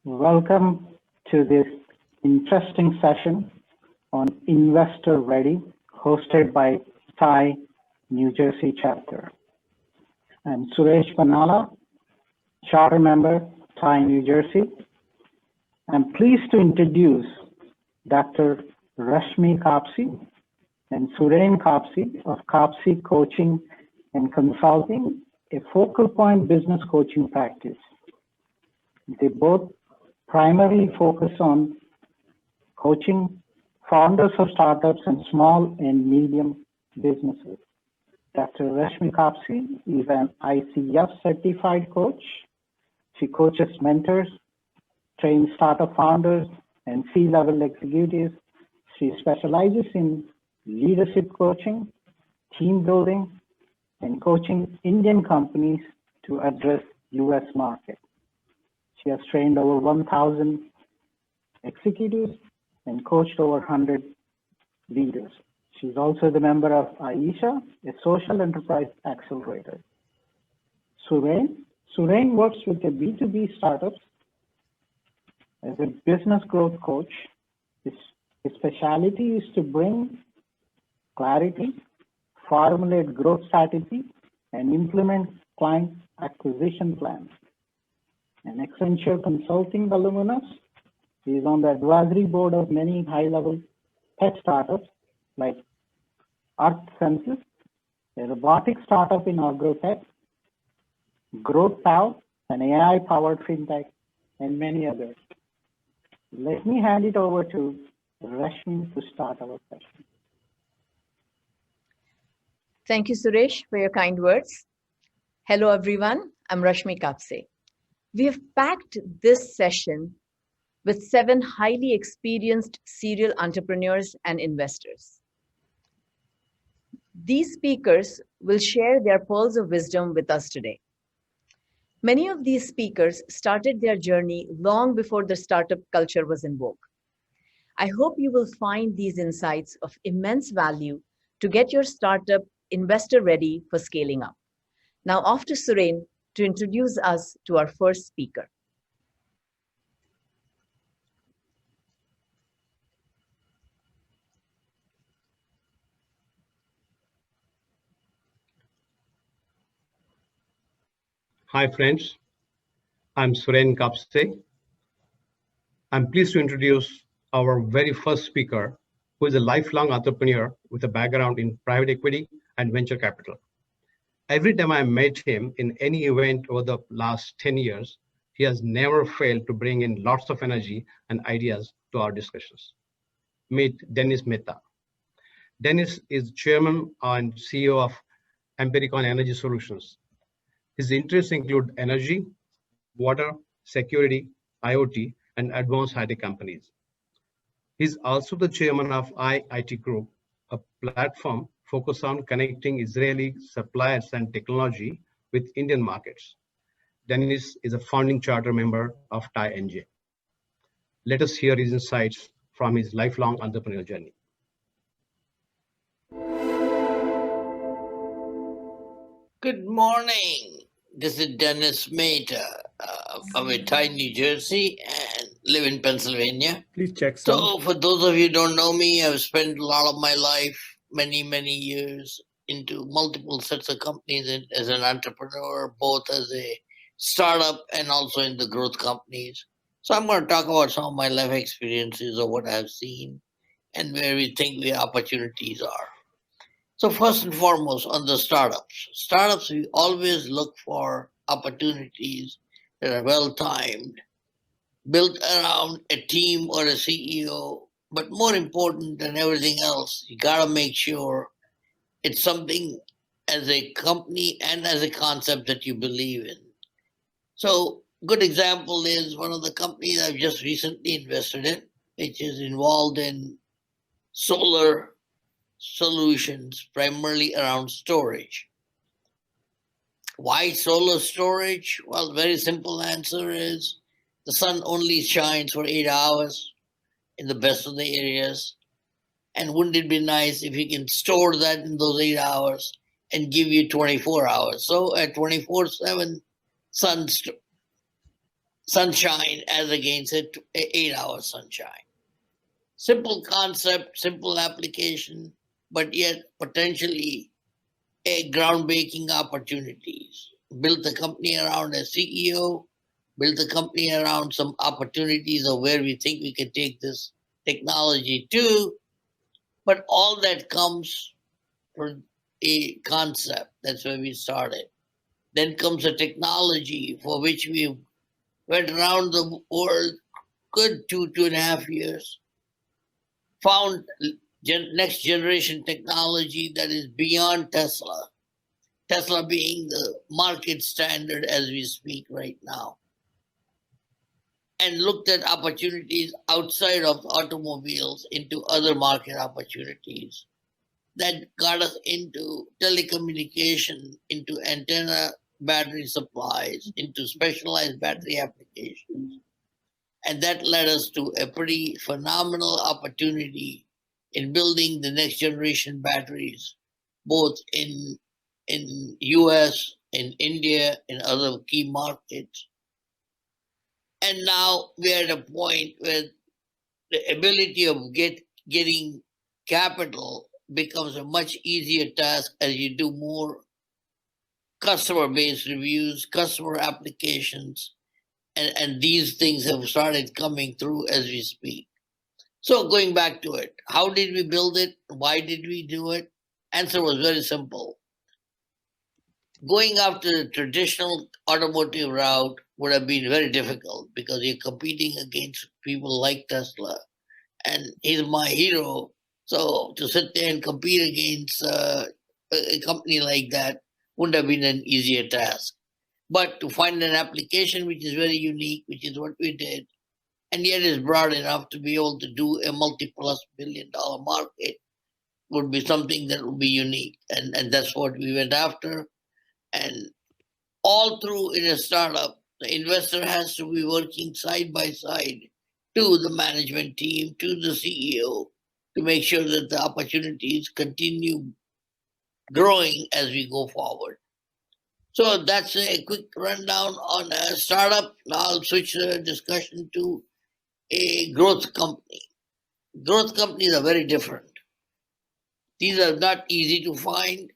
Welcome to this interesting session on Investor Ready, hosted by Thai New Jersey chapter. I'm Suresh Panala, charter member, Thai New Jersey. I'm pleased to introduce Dr. Rashmi Kapsi and Surain Kapsi of Kapsi Coaching and Consulting, a focal point business coaching practice. They both primarily focus on coaching founders of startups and small and medium businesses. Dr. Rashmi Kapsi is an ICF certified coach. She coaches mentors, trains startup founders, and C-level executives. She specializes in leadership coaching, team building, and coaching Indian companies to address U.S. market. She has trained over 1,000 executives and coached over 100 leaders. She's also the member of AISHA, a social enterprise accelerator. Surain works with the B2B startups as a business growth coach. His specialty is to bring clarity, formulate growth strategy, and implement client acquisition plans. An Accenture consulting alumnus, he is on the advisory board of many high-level tech startups like Earth Census, a robotic startup in agrotech, GrowthPal, an AI-powered fintech, and many others. Let me hand it over to Rashmi to start our session. Thank you, Suresh, for your kind words. Hello, everyone. I'm Rashmi Kapse. We have packed this session with 7 highly experienced serial entrepreneurs and investors. These speakers will share their pearls of wisdom with us today. Many of these speakers started their journey long before the startup culture was in vogue. I hope you will find these insights of immense value to get your startup investor ready for scaling up. Now off to Surain to introduce us to our first speaker. Hi friends, I'm Surain Kapse. I'm pleased to introduce our very first speaker, who is a lifelong entrepreneur with a background in private equity and venture capital. Every time I met him in any event over the last 10 years, he has never failed to bring in lots of energy and ideas to our discussions. Meet Dennis Mehta. Dennis is chairman and CEO of Empiricon Energy Solutions. His interests include energy, water, security, IoT, and advanced high-tech companies. He's also the chairman of IIT Group, a platform focused on connecting Israeli suppliers and technology with Indian markets. Dennis is a founding charter member of Thai NJ. Let us hear his insights from his lifelong entrepreneurial journey. Good morning. This is Dennis Mehta. I'm in Thai, New Jersey, and live in Pennsylvania. Please check sound. So, for those of you who don't know me, I've spent a lot of my life, many years, into multiple sets of companies as an entrepreneur, both as a startup and also in the growth companies. So, I'm going to talk about some of my life experiences of what I've seen and where we think the opportunities are. So first and foremost, on the startups, we always look for opportunities that are well-timed, built around a team or a CEO, but more important than everything else, you gotta make sure it's something as a company and as a concept that you believe in. So good example is one of the companies I've just recently invested in, which is involved in solar solutions, primarily around storage. Why solar storage? Well, very simple answer is the sun only shines for 8 hours in the best of the areas. And wouldn't it be nice if you can store that in those 8 hours and give you 24 hours? So at 24/7 sun sunshine as against 8 hour sunshine. Simple concept, simple application, but yet potentially a groundbreaking opportunities. Built the company around a CEO, built the company around some opportunities of where we think we can take this technology to, but all that comes from a concept. That's where we started. Then comes a technology for which we went around the world good 2.5 years, found next generation technology that is beyond Tesla. Tesla being the market standard as we speak right now, and looked at opportunities outside of automobiles into other market opportunities that got us into telecommunication, into antenna battery supplies, into specialized battery applications. And that led us to a pretty phenomenal opportunity in building the next generation batteries, both in US, in India, in other key markets. And now we're at a point where the ability of getting capital becomes a much easier task as you do more customer-based reviews, customer applications, and these things have started coming through as we speak. So going back to it, how did we build it? Why did we do it? Answer was very simple. Going after the traditional automotive route would have been very difficult because you're competing against people like Tesla, and he's my hero. So to sit there and compete against a company like that wouldn't have been an easier task. But to find an application which is very unique, which is what we did, and yet is broad enough to be able to do a multi-plus billion-dollar market would be something that would be unique. And that's what we went after. And all through in a startup, the investor has to be working side by side to the management team, to the CEO, to make sure that the opportunities continue growing as we go forward. So that's a quick rundown on a startup. Now I'll switch the discussion to a growth company. Growth companies are very different. These are not easy to find.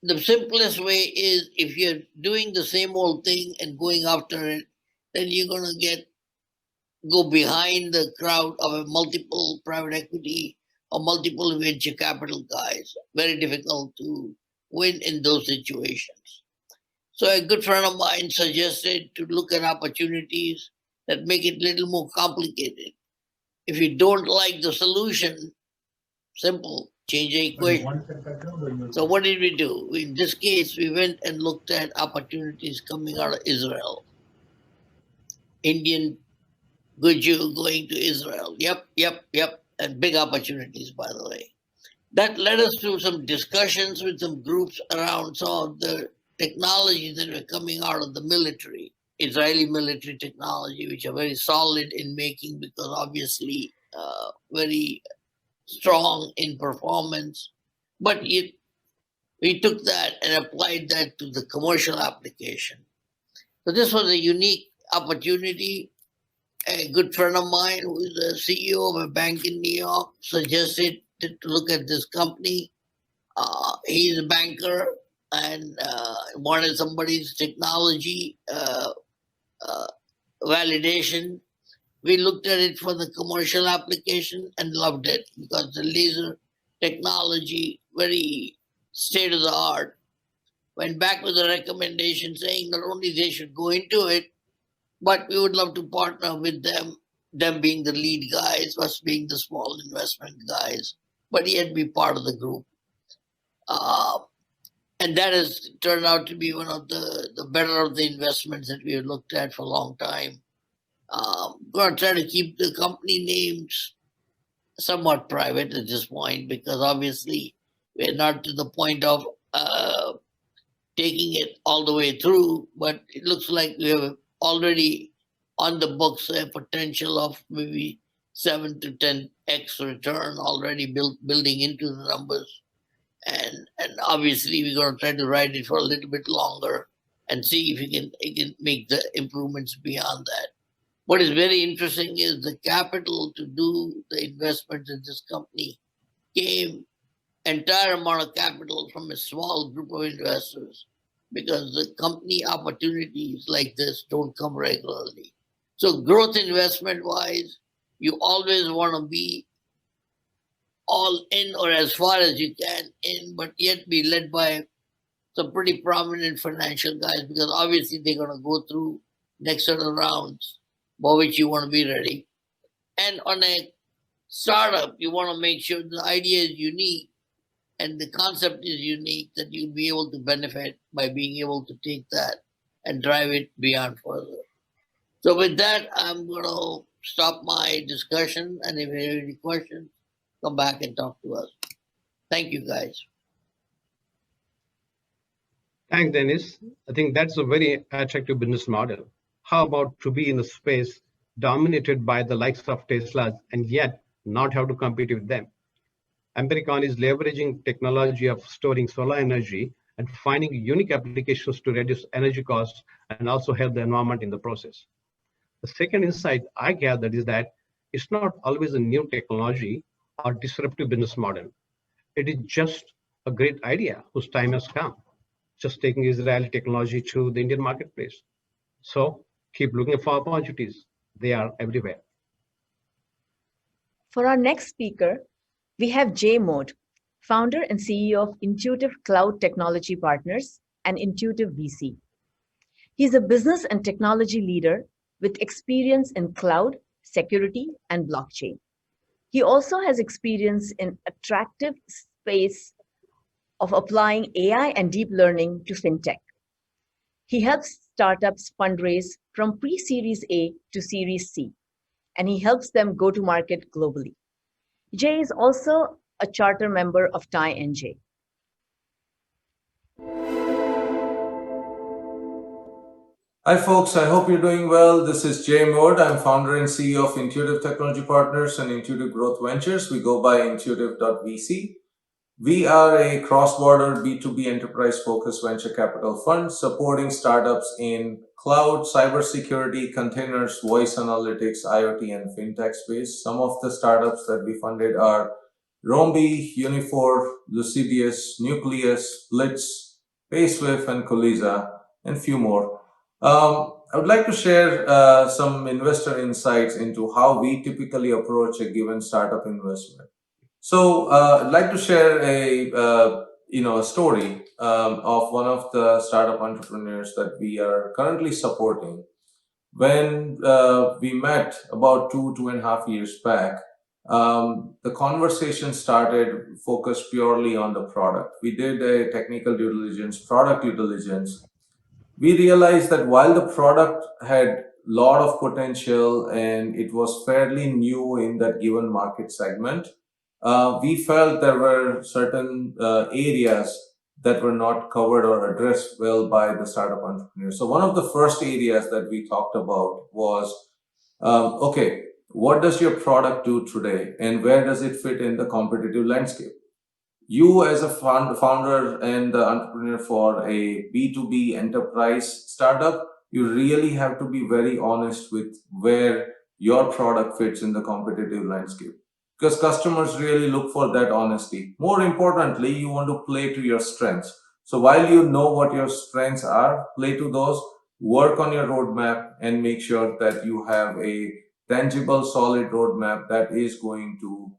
The simplest way is if you're doing the same old thing and going after it, then you're going to go behind the crowd of a multiple private equity or multiple venture capital guys. Very difficult to win in those situations. So a good friend of mine suggested to look at opportunities that make it a little more complicated. If you don't like the solution, simple, change the equation. So what did we do? In this case, we went and looked at opportunities coming out of Israel. Indian Guju going to Israel. Yep. And big opportunities, by the way. That led us to some discussions with some groups around some of the technologies that were coming out of the military, Israeli military technology, which are very solid in making because obviously very strong in performance. But we took that and applied that to the commercial application. So this was a unique opportunity. A good friend of mine who is the CEO of a bank in New York suggested to look at this company. He's a banker and wanted somebody's technology validation. We looked at it for the commercial application and loved it because the laser technology, very state of the art. Went back with a recommendation saying not only they should go into it, but we would love to partner with them being the lead guys, us being the small investment guys, but yet be part of the group. And that has turned out to be one of the better of the investments that we have looked at for a long time. Going to try to keep the company names somewhat private at this point because obviously we're not to the point of taking it all the way through, but it looks like we have already on the books a potential of maybe 7 to 10x return already building into the numbers. And obviously we're going to try to ride it for a little bit longer and see if he can make the improvements beyond that. What is very interesting is the capital to do the investments in this company came entire amount of capital from a small group of investors because the company opportunities like this don't come regularly. So growth investment wise, you always want to be all in or as far as you can in, but yet be led by some pretty prominent financial guys because obviously they're going to go through next set of rounds for which you want to be ready. And on a startup, you want to make sure the idea is unique and the concept is unique that you'll be able to benefit by being able to take that and drive it beyond further. So with that, I'm going to stop my discussion, and if you have any questions, come back and talk to us. Thank you, guys. Thanks, Dennis. I think that's a very attractive business model. How about to be in a space dominated by the likes of Teslas and yet not have to compete with them? American is leveraging technology of storing solar energy and finding unique applications to reduce energy costs and also help the environment in the process. The second insight I gathered is that it's not always a new technology or disruptive business model. It is just a great idea whose time has come, just taking Israeli technology to the Indian marketplace. So keep looking for opportunities. They are everywhere. For our next speaker, we have Jay Mode, founder and CEO of Intuitive Cloud Technology Partners and Intuitive VC. He's a business and technology leader with experience in cloud, security, and blockchain. He also has experience in attractive space of applying AI and deep learning to fintech. He helps startups fundraise from pre-Series A to Series C, and he helps them go to market globally. Jay is also a charter member of TIE NJ. Hi folks, I hope you're doing well. This is Jay Mode. I'm founder and CEO of Intuitive Technology Partners and Intuitive Growth Ventures. We go by intuitive.vc. We are a cross-border B2B enterprise-focused venture capital fund supporting startups in cloud, cybersecurity, containers, voice analytics, IoT, and fintech space. Some of the startups that we funded are Rombi, Unifor, Lucidius, Nucleus, Blitz, PaySwift, and Coliza, and few more. I would like to share some investor insights into how we typically approach a given startup investment. So I'd like to share a story of one of the startup entrepreneurs that we are currently supporting. When we met about 2.5 years back, the conversation started focused purely on the product. We did a technical due diligence, product due diligence. We realized that while the product had a lot of potential and it was fairly new in that given market segment, we felt there were certain areas that were not covered or addressed well by the startup entrepreneurs. So one of the first areas that we talked about was, okay, what does your product do today and where does it fit in the competitive landscape? You as a founder and the entrepreneur for a B2B enterprise startup, you really have to be very honest with where your product fits in the competitive landscape, because customers really look for that honesty. More importantly, you want to play to your strengths. So while you know what your strengths are, play to those, work on your roadmap, and make sure that you have a tangible, solid roadmap that is going to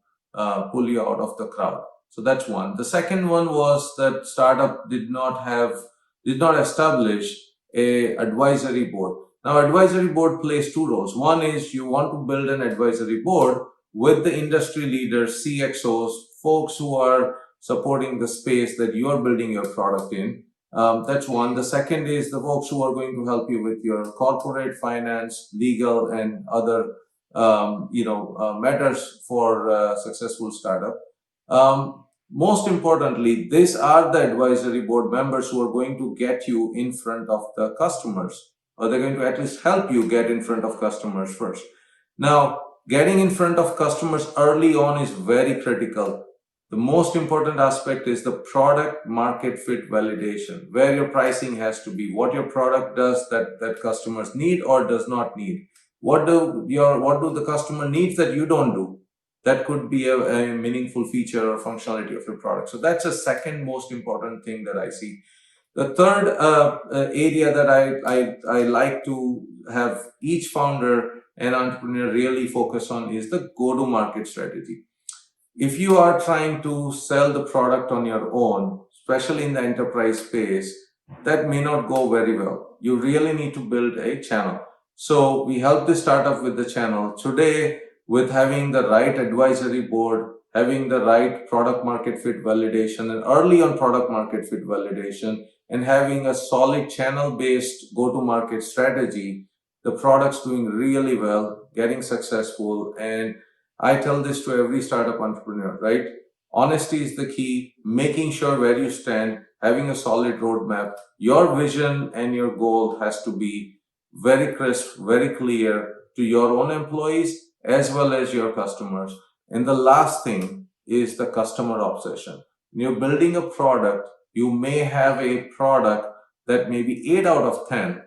pull you out of the crowd. So that's one. The second one was that startup did not establish a advisory board. Now, advisory board plays two roles. One is you want to build an advisory board with the industry leaders, CXOs, folks who are supporting the space that you are building your product in. That's one. The second is the folks who are going to help you with your corporate finance, legal, and other matters for successful startup. Most importantly, these are the advisory board members who are going to get you in front of the customers, or they're going to at least help you get in front of customers first. Now, getting in front of customers early on is very critical. The most important aspect is the product market fit validation, where your pricing has to be, what your product does that customers need or does not need. What do the customer needs that you don't do? That could be a meaningful feature or functionality of your product. So that's the second most important thing that I see. The third area that I like to have each founder and entrepreneur really focus on is the go-to-market strategy. If you are trying to sell the product on your own, especially in the enterprise space, that may not go very well. You really need to build a channel. So we help the startup with the channel. Today, with having the right advisory board, having the right product market fit validation, and early on product market fit validation, and having a solid channel-based go-to-market strategy, the product's doing really well, getting successful. And I tell this to every startup entrepreneur, right? Honesty is the key, making sure where you stand, having a solid roadmap. Your vision and your goal has to be very crisp, very clear to your own employees as well as your customers. And the last thing is the customer obsession. When you're building a product, you may have a product that may be 8 out of 10,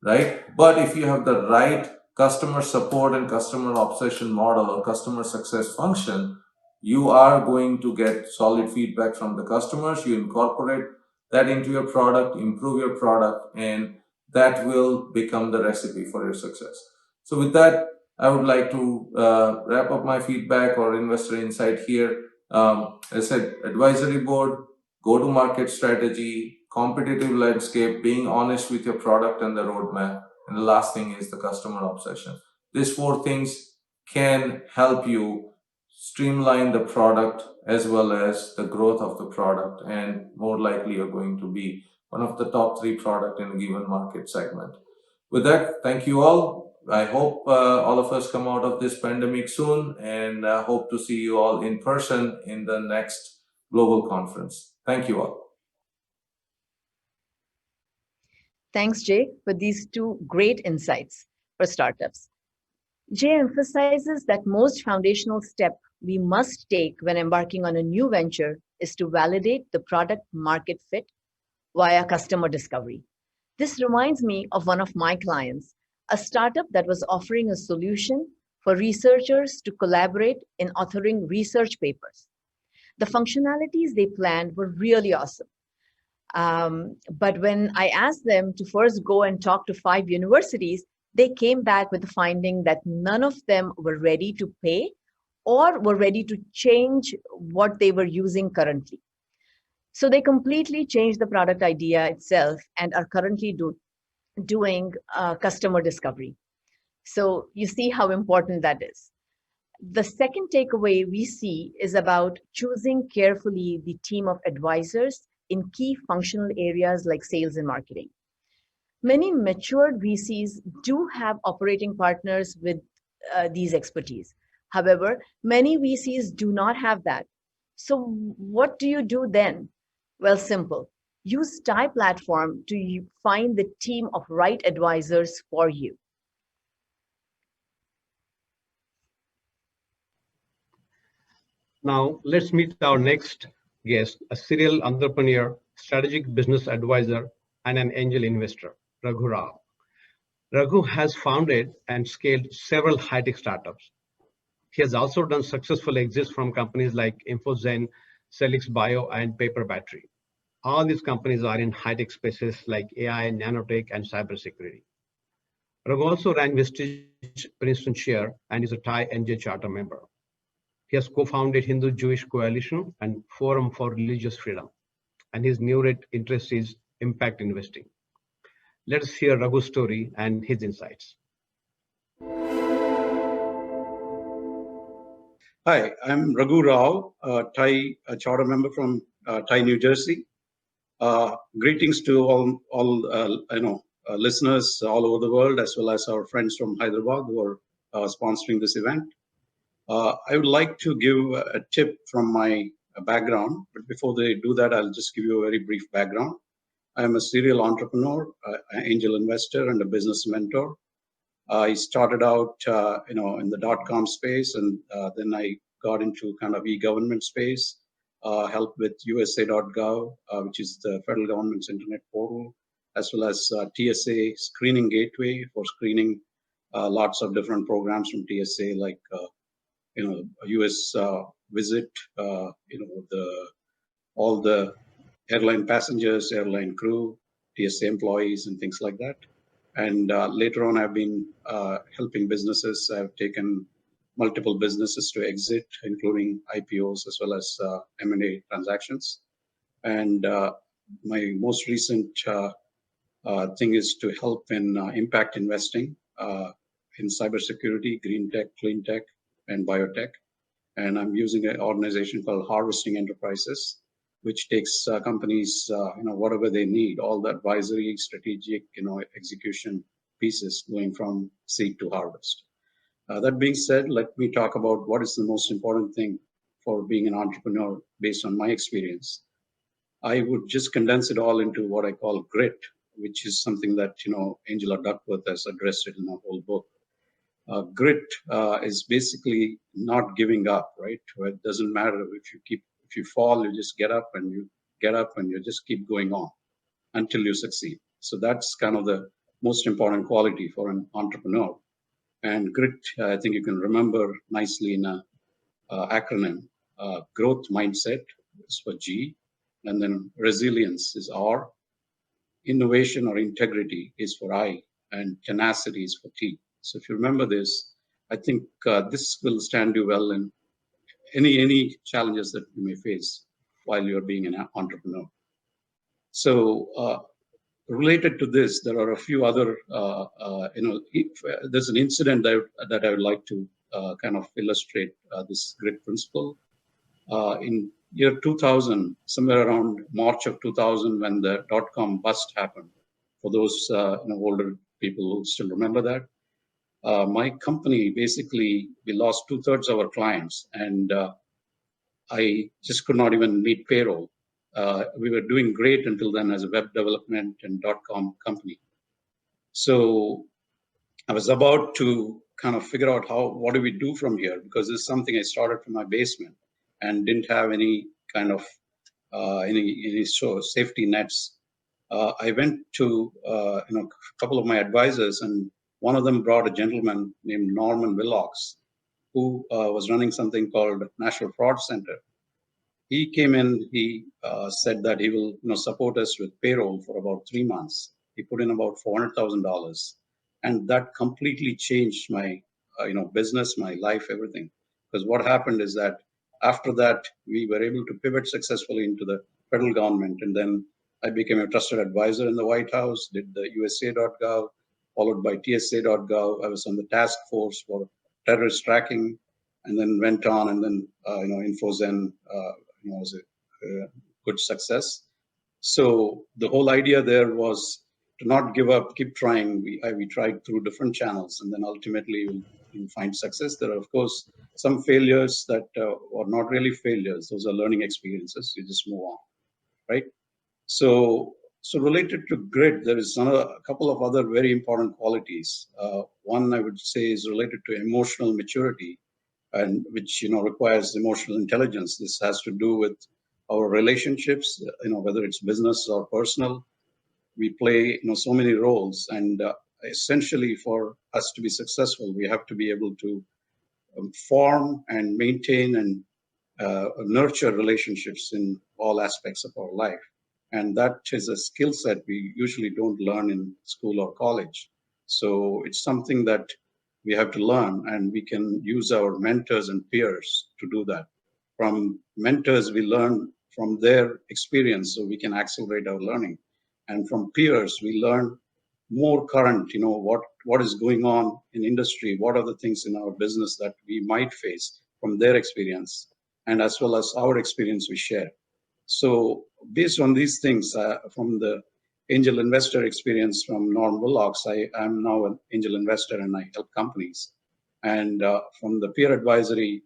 right? But if you have the right customer support and customer obsession model or customer success function, you are going to get solid feedback from the customers. You incorporate that into your product, improve your product, and that will become the recipe for your success. So with that, I would like to wrap up my feedback or investor insight here. As I said, advisory board, go-to-market strategy, competitive landscape, being honest with your product and the roadmap, and the last thing is the customer obsession. These 4 things can help you streamline the product as well as the growth of the product, and more likely you're going to be one of the top 3 product in a given market segment. With that, thank you all. I hope all of us come out of this pandemic soon, and hope to see you all in person in the next global conference. Thank you all. Thanks, Jay, for these 2 great insights for startups. Jay emphasizes that most foundational step we must take when embarking on a new venture is to validate the product market fit via customer discovery. This reminds me of one of my clients, a startup that was offering a solution for researchers to collaborate in authoring research papers. The functionalities they planned were really awesome. But when I asked them to first go and talk to 5 universities, they came back with the finding that none of them were ready to pay or were ready to change what they were using currently. So they completely changed the product idea itself and are currently doing customer discovery. So you see how important that is. The second takeaway we see is about choosing carefully the team of advisors in key functional areas like sales and marketing. Many matured VCs do have operating partners with these expertise. However, many VCs do not have that. So what do you do then? Well, simple. Use TIE platform to find the team of right advisors for you. Now, let's meet our next guest, a serial entrepreneur, strategic business advisor, and an angel investor, Raghu Rao. Raghu has founded and scaled several high-tech startups. He has also done successful exits from companies like InfoZen, Celix Bio, and Paper Battery. All these companies are in high-tech spaces like AI, nanotech, and cybersecurity. Raghu also ran Vestige Princeton Chair and is a Thai NJ Charter member. He has co-founded Hindu-Jewish Coalition and Forum for Religious Freedom, and his new interest is impact investing. Let us hear Raghu's story and his insights. Hi, I'm Raghu Rao, a Thai charter member from Thai, New Jersey. Greetings to all listeners all over the world, as well as our friends from Hyderabad who are sponsoring this event. I would like to give a tip from my background, but before they do that, I'll just give you a very brief background. I'm a serial entrepreneur, an angel investor, and a business mentor. I started out, in the .com space, and then I got into kind of e-government space. help with USA.gov, which is the federal government's internet portal, as well as TSA screening gateway for screening lots of different programs from TSA, like US visit, all the airline passengers, airline crew, TSA employees, and things like that. And later on, I've been helping businesses. I've taken multiple businesses to exit, including IPOs as well as M&A transactions. And my most recent thing is to help in impact investing in cybersecurity, green tech, clean tech, and biotech. And I'm using an organization called Harvesting Enterprises, which takes companies, whatever they need, all the advisory, strategic, execution pieces going from seed to harvest. That being said, let me talk about what is the most important thing for being an entrepreneur based on my experience. I would just condense it all into what I call grit, which is something that, Angela Duckworth has addressed it in her whole book. Grit is basically not giving up, right? It doesn't matter if you fall, you just get up and you just keep going on until you succeed. So that's kind of the most important quality for an entrepreneur. And grit, I think you can remember nicely in an acronym. Growth mindset is for G, and then resilience is R, innovation or integrity is for I, and tenacity is for T. So if you remember this, I think this will stand you well in any challenges that you may face while you're being an entrepreneur. So related to this, there are a few other, there's an incident that I would like to kind of illustrate this grit principle. In year 2000, somewhere around March of 2000, when the dot-com bust happened, for those older people who still remember that, my company, basically, we lost 2/3 of our clients, and I just could not even meet payroll. We were doing great until then as a web development and dot-com company. So I was about to kind of figure out what do we do from here, because this is something I started from my basement and didn't have any kind of any safety nets. I went to a couple of my advisors, and one of them brought a gentleman named Norman Willox, who was running something called National Fraud Center. He came in, he said that he will support us with payroll for about 3 months. He put in about $400,000. And that completely changed my business, my life, everything. Because what happened is that after that, we were able to pivot successfully into the federal government. And then I became a trusted advisor in the White House, did the USA.gov, followed by TSA.gov. I was on the task force for terrorist tracking, and then went on, and then InfoZen was a good success. So the whole idea there was to not give up, keep trying. We tried through different channels, and then ultimately you'll find success. There are, of course, some failures that are not really failures. Those are learning experiences. You just move on, right? So related to grit, there is a couple of other very important qualities. One I would say is related to emotional maturity, and which requires emotional intelligence. This has to do with our relationships, whether it's business or personal. We play so many roles, and essentially for us to be successful, we have to be able to form and maintain and nurture relationships in all aspects of our life. And that is a skill set we usually don't learn in school or college. So it's something that we have to learn, and we can use our mentors and peers to do that. From mentors, we learn from their experience, so we can accelerate our learning. And from peers, we learn more current, what is going on in industry, what are the things in our business that we might face from their experience, and as well as our experience we share. So based on these things, from the angel investor experience from Norm Willox, I am now an angel investor and I help companies. And from the peer advisory,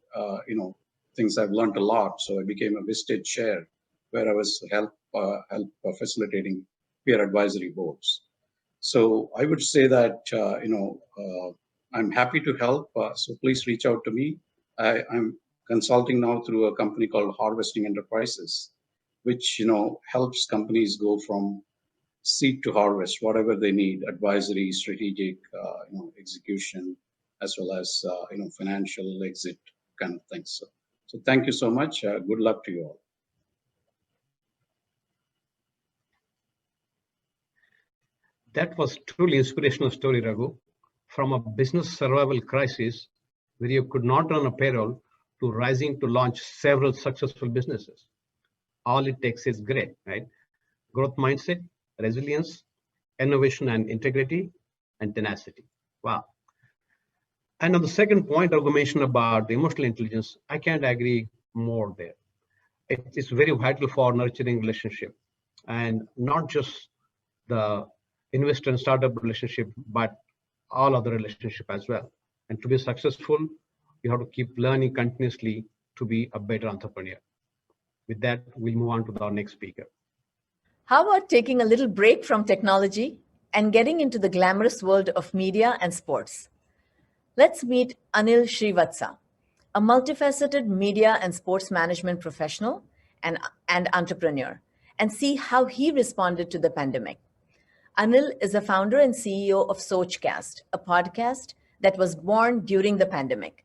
things I've learned a lot. So I became a Vistage chair, where I was help facilitating peer advisory boards. So I would say that I'm happy to help. So please reach out to me. I'm consulting now through a company called Harvesting Enterprises, which helps companies go from seed to harvest, whatever they need, advisory, strategic, execution, as well as financial exit kind of things. So thank you so much. Good luck to you all. That was truly inspirational story, Raghu. From a business survival crisis where you could not run a payroll to rising to launch several successful businesses. All it takes is grit, right? Growth mindset, resilience, innovation and integrity, and tenacity. Wow. And on the second point Raghu mentioned about the emotional intelligence, I can't agree more there. It is very vital for nurturing relationship, and not just the investor and startup relationship, but all other relationship as well. And to be successful, you have to keep learning continuously to be a better entrepreneur. With that, we'll move on to our next speaker. How about taking a little break from technology and getting into the glamorous world of media and sports? Let's meet Anil Srivatsa, a multifaceted media and sports management professional and entrepreneur, and see how he responded to the pandemic. Anil is the founder and CEO of Sochcast, a podcast that was born during the pandemic.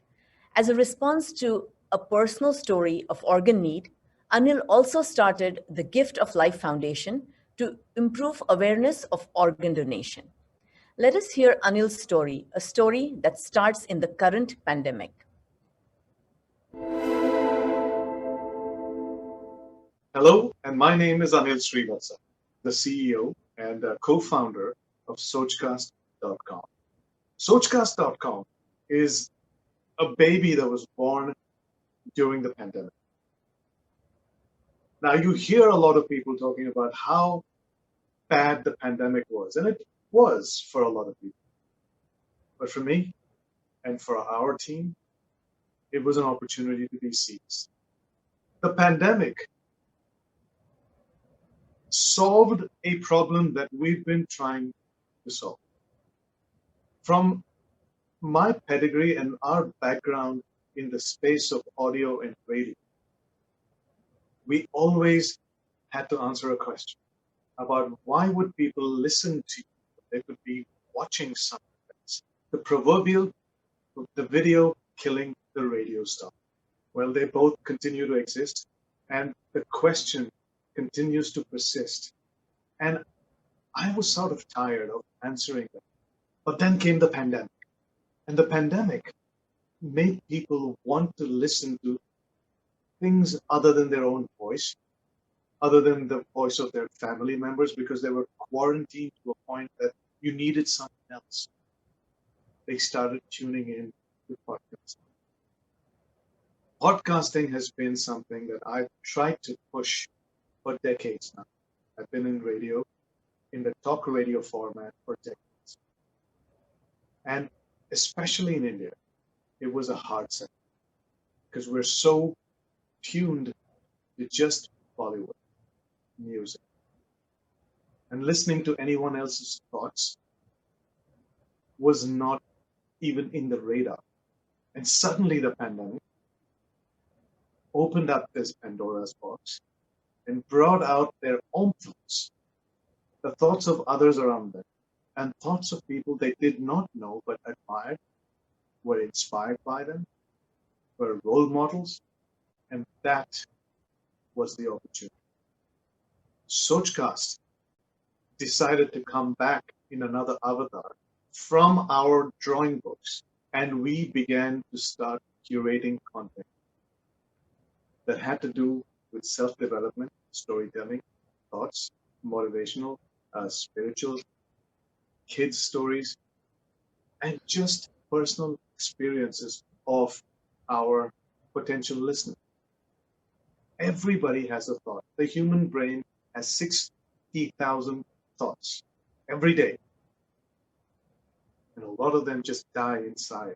As a response to a personal story of organ need, Anil also started the Gift of Life Foundation to improve awareness of organ donation. Let us hear Anil's story, a story that starts in the current pandemic. Hello, and my name is Anil Srivatsa, the CEO and co-founder of Sochcast.com. Sochcast.com is a baby that was born during the pandemic. Now, you hear a lot of people talking about how bad the pandemic was, and it was for a lot of people. But for me and for our team, it was an opportunity to be seized. The pandemic solved a problem that we've been trying to solve. From my pedigree and our background in the space of audio and radio, we always had to answer a question about why would people listen to you? They could be watching something else. The proverbial, the video killing the radio star. Well, they both continue to exist, and the question continues to persist. And I was sort of tired of answering them. But then came the pandemic. And the pandemic made people want to listen to things other than their own voice, other than the voice of their family members, because they were quarantined to a point that you needed something else. They started tuning in to podcasting. Podcasting has been something that I've tried to push for decades now. I've been in radio, in the talk radio format for decades. And especially in India, it was a hard set because we're so tuned to just Bollywood music. And listening to anyone else's thoughts was not even in the radar. And suddenly the pandemic opened up this Pandora's box and brought out their own thoughts, the thoughts of others around them, and thoughts of people they did not know but admired, were inspired by them, were role models, and that was the opportunity. Sochcast decided to come back in another avatar from our drawing books, and we began to start curating content that had to do with self-development, storytelling, thoughts, motivational, spiritual, kids' stories, and just personal experiences of our potential listeners. Everybody has a thought. The human brain has 60,000 thoughts every day. And a lot of them just die inside.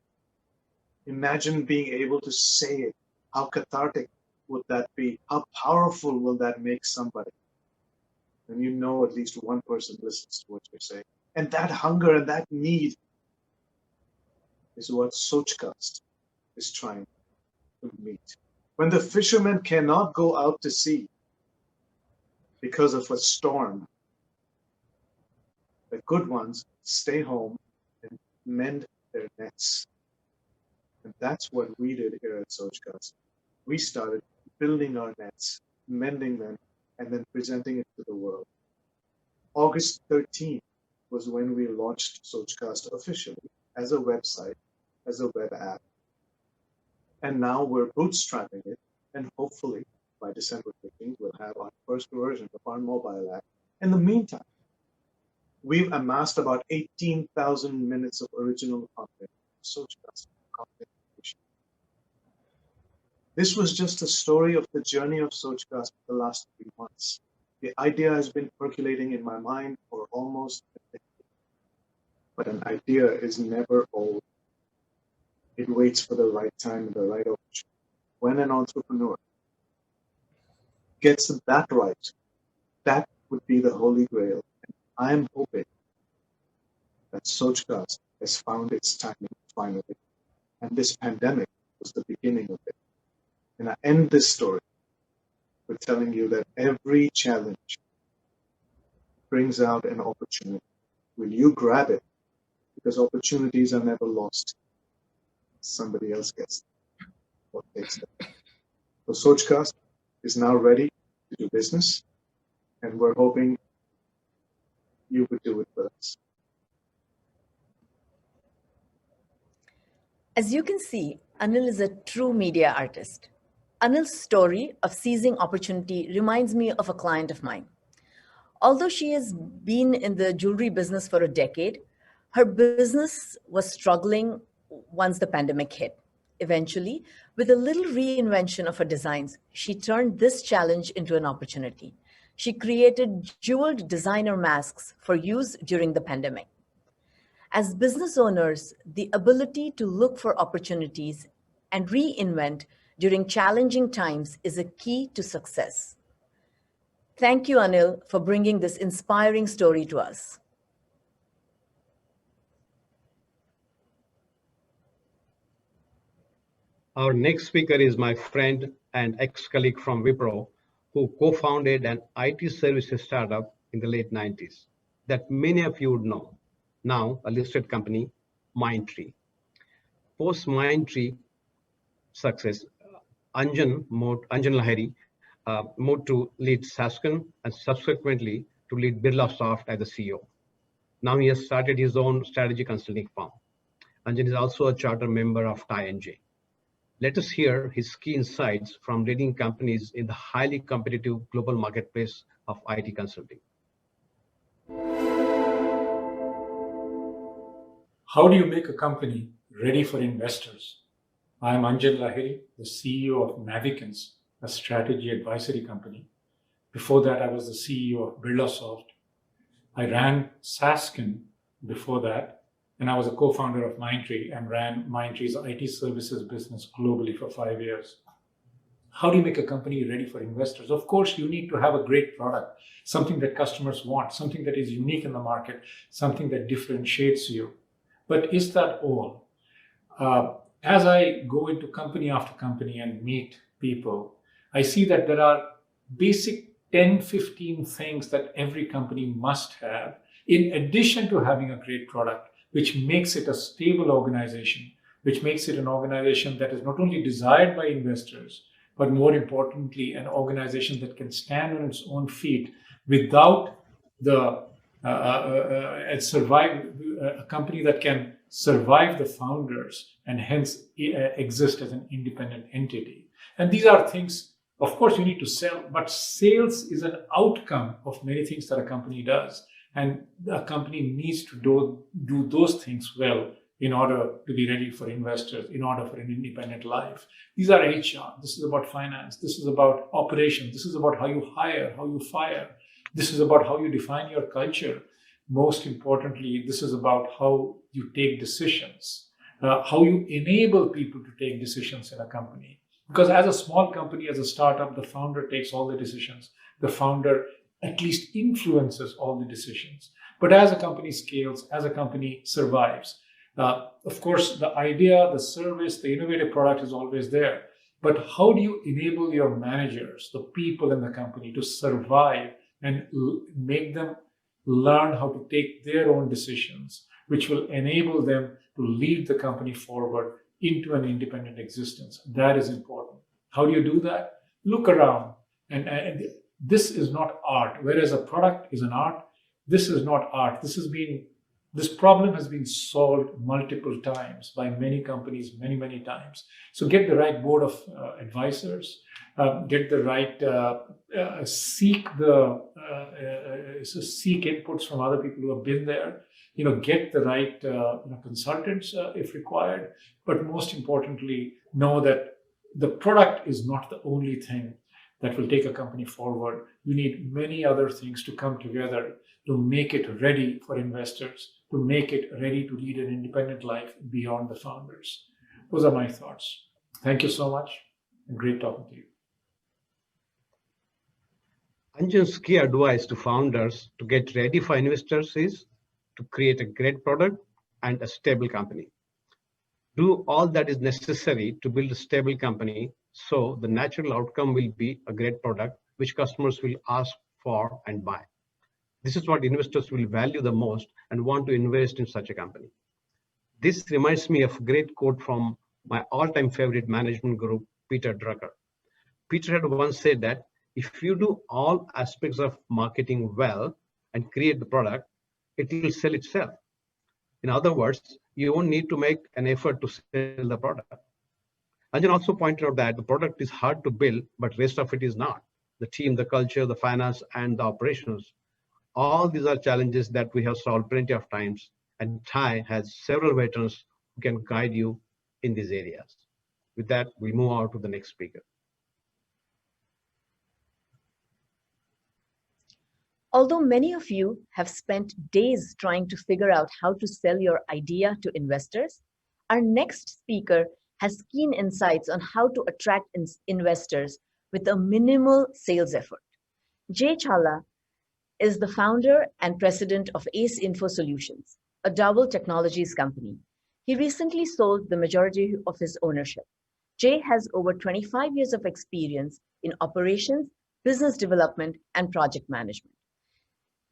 Imagine being able to say it. How cathartic would that be? How powerful will that make somebody? And you know at least one person listens to what you're saying. And that hunger and that need is what Sochcast is trying. to meet. When the fishermen cannot go out to sea because of a storm, the good ones stay home and mend their nets. And that's what we did here at Sochcast. We started building our nets, mending them, and then presenting it to the world. August 13th was when we launched Sochcast officially as a website, as a web app. And now we're bootstrapping it, and hopefully by December 15th, we'll have our first version of our mobile app. In the meantime, we've amassed about 18,000 minutes of original content, Sochcast content creation. This was just a story of the journey of Sochcast for the last 3 months. The idea has been percolating in my mind for almost a decade. But an idea is never old. It waits for the right time and the right opportunity. When an entrepreneur gets that right, that would be the holy grail. And I'm hoping that Sochcast has found its timing finally. And this pandemic was the beginning of it. And I end this story with telling you that every challenge brings out an opportunity. Will you grab it? Because opportunities are never lost. Somebody else gets them or takes them. So Sochcast is now ready to do business, and we're hoping you would do it with us. As you can see, Anil is a true media artist. Anil's story of seizing opportunity reminds me of a client of mine. Although she has been in the jewelry business for a decade, her business was struggling once the pandemic hit. Eventually, with a little reinvention of her designs, she turned this challenge into an opportunity. She created jeweled designer masks for use during the pandemic. As business owners, the ability to look for opportunities and reinvent during challenging times is a key to success. Thank you, Anil, for bringing this inspiring story to us. Our next speaker is my friend and ex-colleague from Wipro, who co-founded an IT services startup in the late 90s that many of you would know. Now a listed company, Mindtree. Post Mindtree success, Anjan Lahiri moved to lead Sasken and subsequently to lead Birlasoft as the CEO. Now he has started his own strategy consulting firm. Anjan is also a charter member of TiNJ. Let us hear his key insights from leading companies in the highly competitive global marketplace of IT consulting. How do you make a company ready for investors? I am Anjan Lahiri, the CEO of Navicans, a strategy advisory company. Before that, I was the CEO of Birlasoft. I ran Sasken before that, and I was a co-founder of Mindtree and ran Mindtree's IT services business globally for 5 years. How do you make a company ready for investors? Of course, you need to have a great product, something that customers want, something that is unique in the market, something that differentiates you. But is that all? As I go into company after company and meet people, I see that there are basic 10, 15 things that every company must have, in addition to having a great product, which makes it a stable organization, which makes it an organization that is not only desired by investors, but more importantly, an organization that can stand on its own feet without a company that can survive the founders and hence exist as an independent entity. And these are things, of course, you need to sell, but sales is an outcome of many things that a company does. And a company needs to do those things well in order to be ready for investors, in order for an independent life. These are HR. This is about finance. This is about operations. This is about how you hire, how you fire. This is about how you define your culture. Most importantly, this is about how you take decisions, how you enable people to take decisions in a company. Because as a small company, as a startup, the founder takes all the decisions. The founder at least influences all the decisions. But as a company scales, as a company survives, of course, the idea, the service, the innovative product is always there. But how do you enable your managers, the people in the company, to survive and make them learn how to take their own decisions, which will enable them to lead the company forward into an independent existence? That is important. How do you do that? Look around. And this is not art. Whereas a product is an art, this is not art. This problem has been solved multiple times by many companies, many times. So get the right board of advisors, get the right, seek inputs from other people who have been there, get the right consultants if required. But most importantly, know that the product is not the only thing that will take a company forward. You need many other things to come together to make it ready for investors, to make it ready to lead an independent life beyond the founders. Those are my thoughts. Thank you so much, and great talking to you. Anjan's key advice to founders to get ready for investors is to create a great product and a stable company. Do all that is necessary to build a stable company, so the natural outcome will be a great product which customers will ask for and buy. This is what investors will value the most and want to invest in such a company. This reminds me of a great quote from my all-time favorite management guru, Peter Drucker. Peter had once said that if you do all aspects of marketing well and create the product, it will sell itself. In other words, you won't need to make an effort to sell the product. Anjan also pointed out that the product is hard to build, but rest of it is not. The team, the culture, the finance, and the operations. All these are challenges that we have solved plenty of times, and TiE has several veterans who can guide you in these areas. With that, we move on to the next speaker. Although many of you have spent days trying to figure out how to sell your idea to investors, our next speaker has keen insights on how to attract investors with a minimal sales effort. Jay Challa is the founder and president of Ace Info Solutions, a double technologies company. He recently sold the majority of his ownership. Jay has over 25 years of experience in operations, business development, and project management.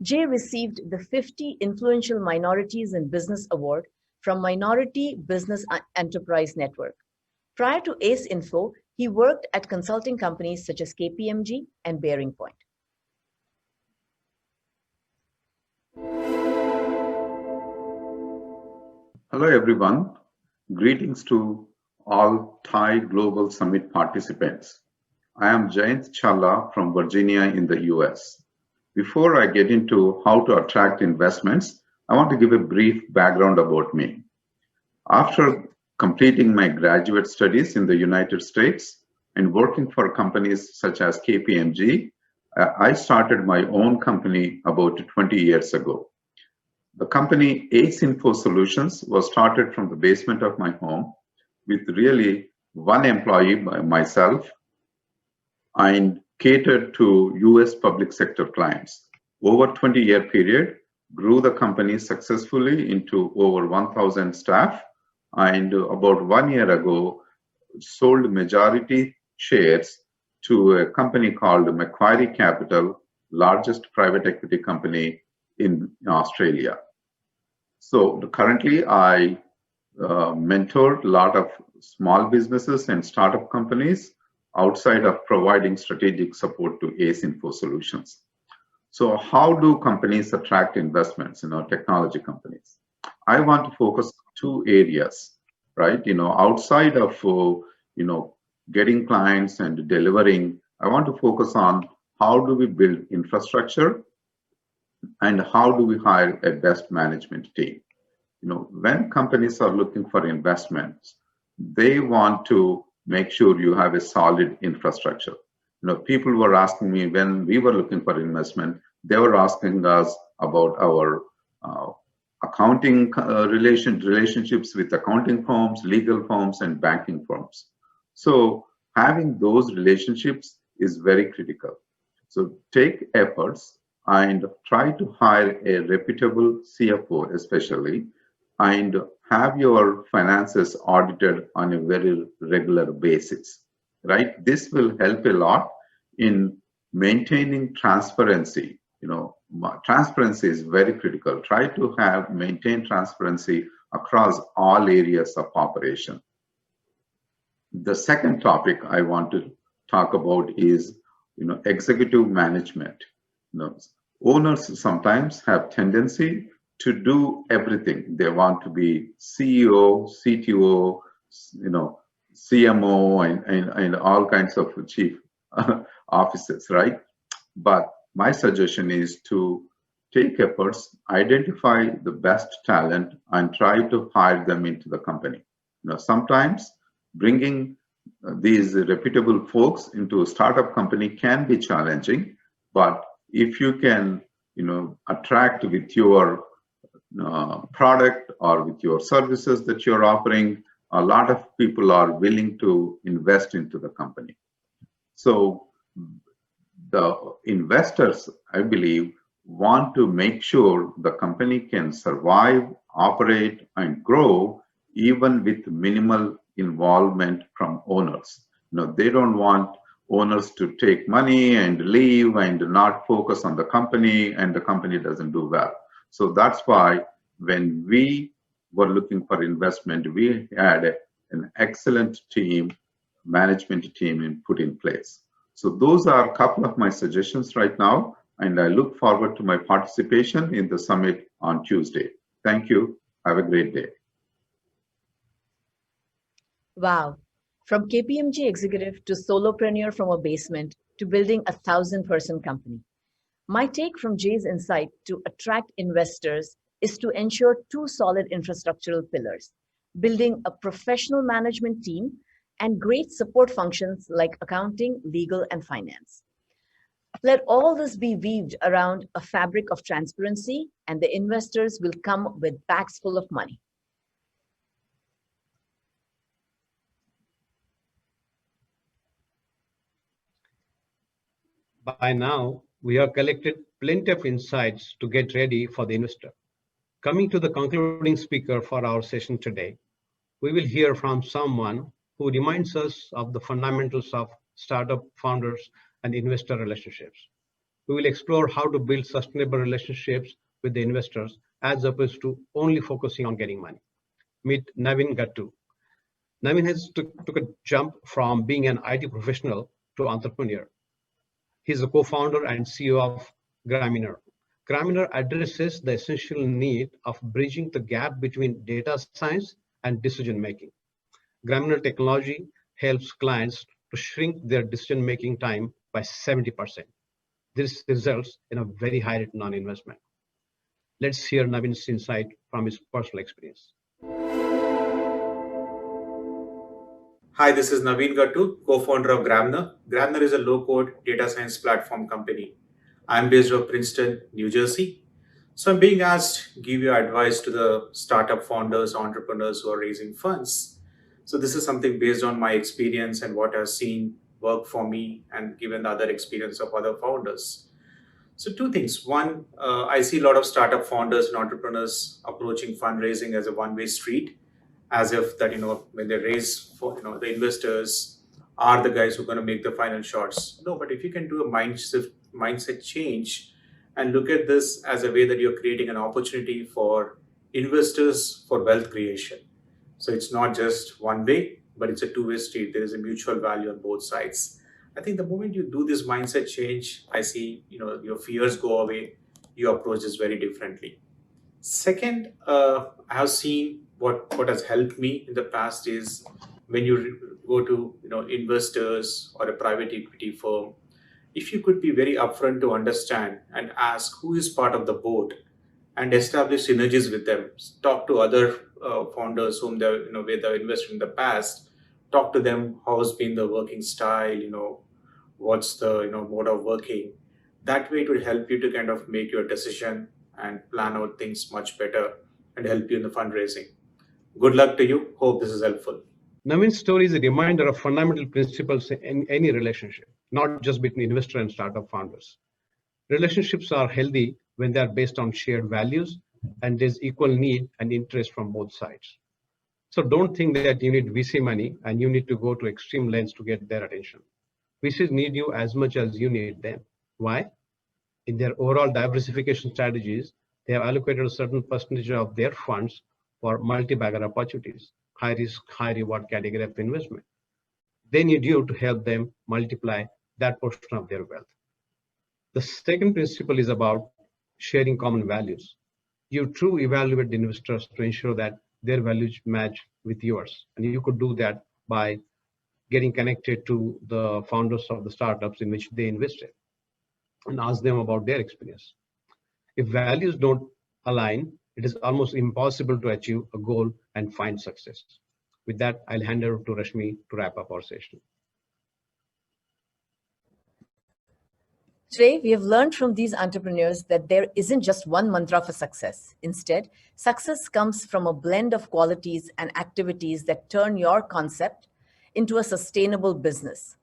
Jay received the 50 Influential Minorities in Business Award from Minority Business Enterprise Network. Prior to Ace Info, he worked at consulting companies such as KPMG and Bearing Point. Hello, everyone. Greetings to all TiE Global Summit participants. I am Jayant Challa from Virginia in the US. Before I get into how to attract investments, I want to give a brief background about me. After completing my graduate studies in the United States and working for companies such as KPMG, I started my own company about 20 years ago. The company Ace Info Solutions was started from the basement of my home with really one employee, myself, and catered to US public sector clients. Over 20-year period, grew the company successfully into over 1,000 staff, and about 1 year ago, sold majority shares to a company called Macquarie Capital, largest private equity company in Australia. So currently, I mentor a lot of small businesses and startup companies outside of providing strategic support to Ace Info Solutions. So how do companies attract investments, technology companies? I want to focus on two areas, right? Outside of, getting clients and delivering, I want to focus on how do we build infrastructure and how do we hire a best management team. When companies are looking for investments, they want to make sure you have a solid infrastructure. People were asking me when we were looking for investment, they were asking us about our accounting relationships with accounting firms, legal firms, and banking firms. So having those relationships is very critical. So take efforts and try to hire a reputable CFO especially, and have your finances audited on a very regular basis. right? This will help a lot in maintaining transparency. Transparency is very critical. Try to maintain transparency across all areas of operation. The second topic I want to talk about is, executive management. Owners sometimes have tendency to do everything. They want to be CEO, CTO, CMO, and all kinds of chief officers, right? But my suggestion is to take efforts, identify the best talent, and try to hire them into the company. Sometimes bringing these reputable folks into a startup company can be challenging, but if you can, attract with your product or with your services that you're offering, a lot of people are willing to invest into the company. So the investors, I believe, want to make sure the company can survive, operate, and grow even with minimal involvement from owners. They don't want owners to take money and leave and not focus on the company, and the company doesn't do well. So that's why when we were looking for investment, we had an excellent management team put in place. So those are a couple of my suggestions right now, and I look forward to my participation in the summit on Tuesday. Thank you. Have a great day. Wow. From KPMG executive to solopreneur from a basement to building a 1,000-person company. My take from Jay's insight to attract investors is to ensure two solid infrastructural pillars: building a professional management team and great support functions like accounting, legal, and finance. Let all this be weaved around a fabric of transparency, and the investors will come with bags full of money. By now, we have collected plenty of insights to get ready for the investor. Coming to the concluding speaker for our session today, we will hear from someone who reminds us of the fundamentals of startup founders and investor relationships. We will explore how to build sustainable relationships with the investors as opposed to only focusing on getting money. Meet Navin Gattu. Navin has took a jump from being an IT professional to entrepreneur. He's the co-founder and CEO of Grameener. Grameener addresses the essential need of bridging the gap between data science and decision making. Grameener technology helps clients to shrink their decision making time by 70%. This results in a very high return on investment. Let's hear Navin's insight from his personal experience. Hi, this is Navin Gattu, co-founder of Grameener. Grameener is a low-code data science platform company. I'm based out of Princeton, New Jersey. So I'm being asked to give you advice to the startup founders, entrepreneurs who are raising funds. So this is something based on my experience and what I've seen work for me and given the other experience of other founders. So two things. One, I see a lot of startup founders and entrepreneurs approaching fundraising as a one-way street, as if that, when they raise for, the investors are the guys who are going to make the final shots. No, but if you can do a mindset change and look at this as a way that you're creating an opportunity for investors for wealth creation. So it's not just one way, but it's a two-way street. There is a mutual value on both sides. I think the moment you do this mindset change, I see, your fears go away. You approach this very differently. Second, I have seen what has helped me in the past is when you go to investors or a private equity firm, if you could be very upfront to understand and ask who is part of the board and establish synergies with them, talk to other founders whom they where they invested in the past, talk to them how has been the working style, what's the mode of working. That way it will help you to kind of make your decision and plan out things much better and help you in the fundraising. Good luck to you. Hope this is helpful. Navin's story is a reminder of fundamental principles in any relationship, not just between investor and startup founders. Relationships are healthy when they are based on shared values and there's equal need and interest from both sides. So don't think that you need VC money and you need to go to extreme lengths to get their attention. VCs need you as much as you need them. Why? In their overall diversification strategies, they have allocated a certain percentage of their funds for multi-bagger opportunities, high risk, high reward category of investment. They need you to help them multiply that portion of their wealth. The second principle is about sharing common values. You true evaluate the investors to ensure that their values match with yours. And you could do that by getting connected to the founders of the startups in which they invested and ask them about their experience. If values don't align, it is almost impossible to achieve a goal and find success. With that, I'll hand over to Rashmi to wrap up our session. Today, we have learned from these entrepreneurs that there isn't just one mantra for success. Instead, success comes from a blend of qualities and activities that turn your concept into a sustainable business.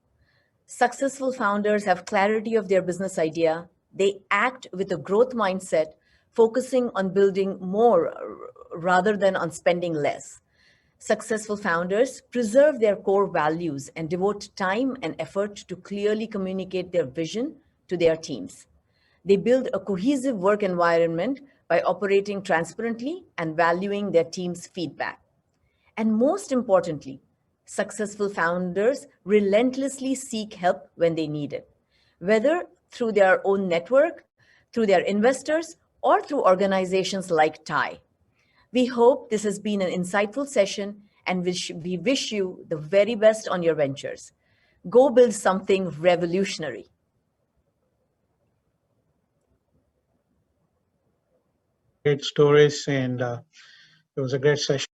Successful founders have clarity of their business idea. They act with a growth mindset, focusing on building more rather than on spending less. Successful founders preserve their core values and devote time and effort to clearly communicate their vision to their teams. They build a cohesive work environment by operating transparently and valuing their team's feedback. And most importantly, successful founders relentlessly seek help when they need it, whether through their own network, through their investors, or through organizations like TIE. We hope this has been an insightful session, and we wish you the very best on your ventures. Go build something revolutionary. Great stories, and it was a great session.